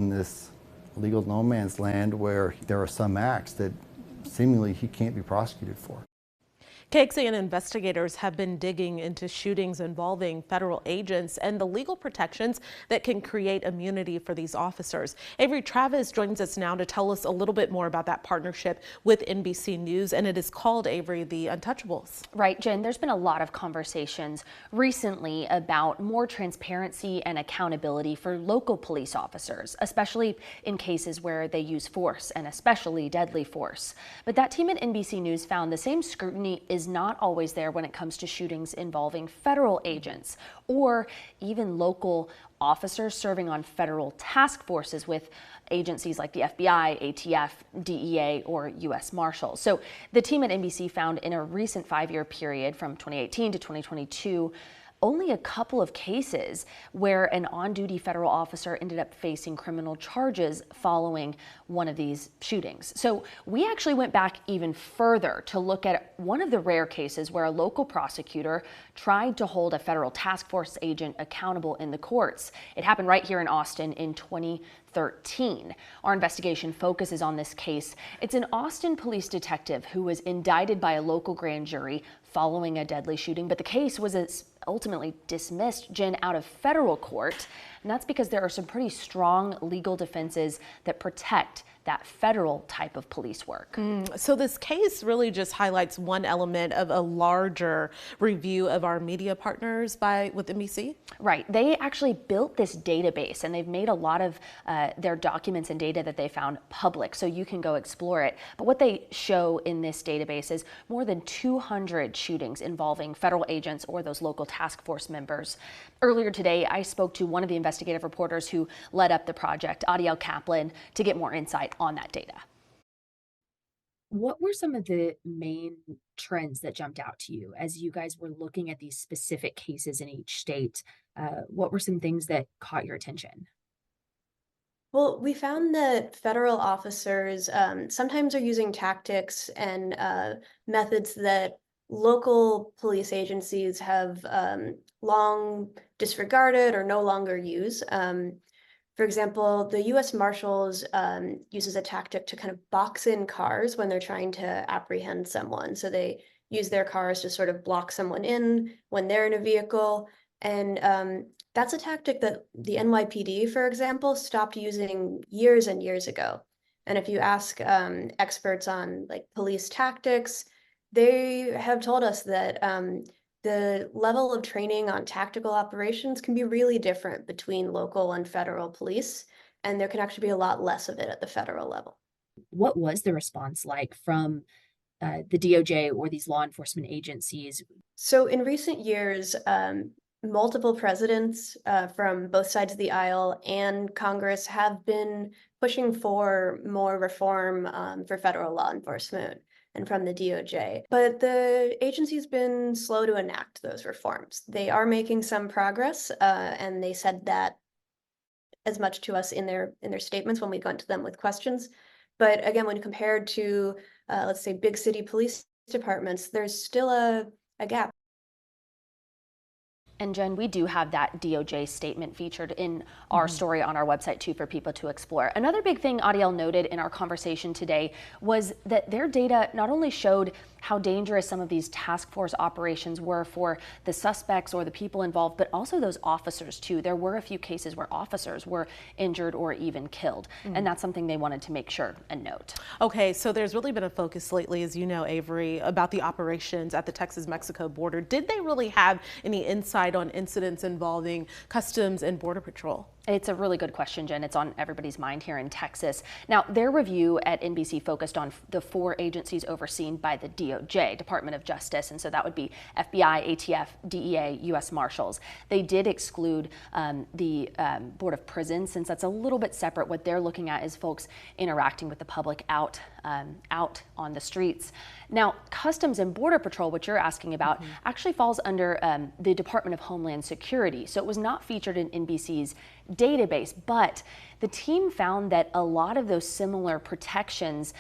in this legal no man's land where there are some acts that seemingly he can't be prosecuted for. KXAN investigators have been digging into shootings involving federal agents and the legal protections that can create immunity for these officers. Avery Travis joins us now to tell us a little bit more about that partnership with NBC News, and it is called, Avery, the Untouchables. Right, Jen, there's been a lot of conversations recently about more transparency and accountability for local police officers, especially in cases where they use force, and especially deadly force. But that team at NBC News found the same scrutiny is not always there when it comes to shootings involving federal agents or even local officers serving on federal task forces with agencies like the FBI, ATF, DEA, or U.S. Marshals. So the team at NBC found in a recent 5-year period from 2018 to 2022, only a couple of cases where an on-duty federal officer ended up facing criminal charges following one of these shootings. So we actually went back even further to look at one of the rare cases where a local prosecutor tried to hold a federal task force agent accountable in the courts. It happened right here in Austin in 2013. Our investigation focuses on this case. It's an Austin police detective who was indicted by a local grand jury following a deadly shooting, but the case was ultimately dismissed, Jen, out of federal court. And that's because there are some pretty strong legal defenses that protect that federal type of police work. So this case really just highlights one element of a larger review of our media partners with NBC? Right. They actually built this database, and they've made a lot of their documents and data that they found public, so you can go explore it. But what they show in this database is more than 200 shootings involving federal agents or those local task force members. Earlier today, I spoke to one of the investigative reporters who led up the project, Adiel Kaplan, to get more insight on that data. What were some of the main trends that jumped out to you as you guys were looking at these specific cases in each state? What were some things that caught your attention? Well, we found that federal officers sometimes are using tactics and methods that local police agencies have long disregarded or no longer use. For example, the U.S. Marshals uses a tactic to kind of box in cars when they're trying to apprehend someone. So they use their cars to sort of block someone in when they're in a vehicle. And that's a tactic that the NYPD, for example, stopped using years and years ago. And if you ask experts on like police tactics, they have told us that the level of training on tactical operations can be really different between local and federal police, and there can actually be a lot less of it at the federal level. What was the response like from the DOJ or these law enforcement agencies? So in recent years, multiple presidents from both sides of the aisle and Congress have been pushing for more reform for federal law enforcement and from the DOJ. But the agency's been slow to enact those reforms. They are making some progress, and they said that as much to us in their statements when we went to them with questions. But again, when compared to, let's say, big city police departments, there's still a gap. And Jen, we do have that DOJ statement featured in our story on our website too for people to explore. Another big thing Adiel noted in our conversation today was that their data not only showed how dangerous some of these task force operations were for the suspects or the people involved, but also those officers too. There were a few cases where officers were injured or even killed, and that's something they wanted to make sure and note. Okay, so there's really been a focus lately, as you know, Avery, about the operations at the Texas-Mexico border. Did they really have any insight on incidents involving Customs and Border Patrol? It's a really good question, Jen. It's on everybody's mind here in Texas. Now, their review at NBC focused on the 4 agencies overseen by the DOJ, Department of Justice, and so that would be FBI, ATF, DEA, U.S. Marshals. They did exclude the Board of Prisons, since that's a little bit separate. What they're looking at is folks interacting with the public out on the streets. Now, Customs and Border Patrol, which you're asking about, actually falls under the Department of Homeland Security. So it was not featured in NBC's database, but the team found that a lot of those similar protections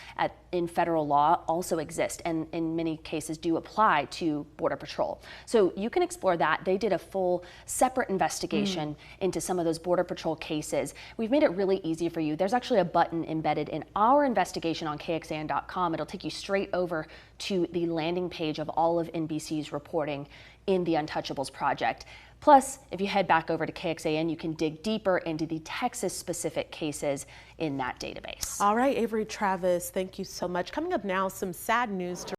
in federal law also exist and in many cases do apply to Border Patrol. So you can explore that. They did a full separate investigation into some of those Border Patrol cases. We've made it really easy for you. There's actually a button embedded in our investigation on KXAN.com. It'll take you straight over to the landing page of all of NBC's reporting in the Untouchables project. Plus, if you head back over to KXAN, you can dig deeper into the Texas-specific cases in that database. All right, Avery, Travis, thank you so much. Coming up now, some sad news to